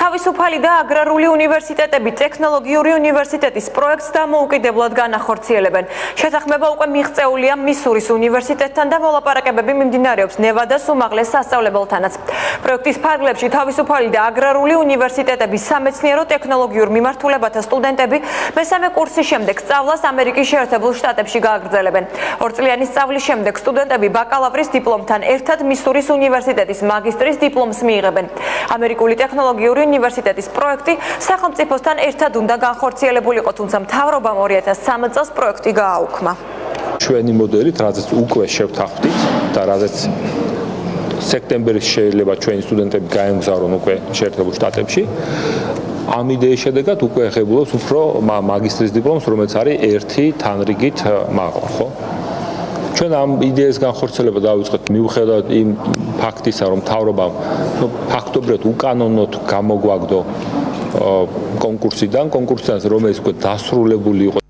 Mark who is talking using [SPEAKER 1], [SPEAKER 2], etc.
[SPEAKER 1] თავისუფალი და აგრარული უნივერსიტეტები ტექნოლოგიური უნივერსიტეტის პროექტს დამოუკიდებლად განახორციელებენ. შეთანხმება უკვე მიღწეულია მისურის უნივერსიტეტთან და მოლაპარაკებები მიმდინარეობს ნევადას უმაღლეს სასწავლებელთანაც. პროექტის ფარგლებში თავისუფალი და აგრარული უნივერსიტეტების სამეცნიერო ტექნოლოგიურ მიმართულებათა სტუდენტები მესამე კურსის შემდეგ სწავლას ამერიკის შეერთებულ შტატებში გააგრძელებენ. ორწლიანი სწავლის შემდეგ სტუდენტები ბაკალავრის დიპლომთან ერთად მისურის უნივერსიტეტის მაგისტრის დიპლომს მიიღებენ. ამერიკული ტექნოლოგიური უნივერსიტეტის პროექტი სახელმწიფოსთან ერთად უნდა განხორციელებულიყო, თუმცა მთავრობამ 2013 წელს პროექტი გააუქმა.
[SPEAKER 2] ჩვენი მოდელით, რაზეც უკვე შევთანხმდით და რაზეც სექტემბერში შეიძლება ჩვენი სტუდენტები გაემგზავრონ უკვე შეერთებულ შტატებში. ამ იდეის შედეგად უკვე ეხებულობს უფრო მაგისტრის დიპლომს, რომელიც არის ერთი თანრიგით მაღლა, ხო? ჩვენ ამ იდეის განხორციელება დავიწყეთ მიუხედავად იმ ფაქტისა, რომ მთავრობამ ფაქტობრივად უკანონოდ გამოგვაგდო კონკურსიდან, რომელიც უკვე დასრულებული იყო.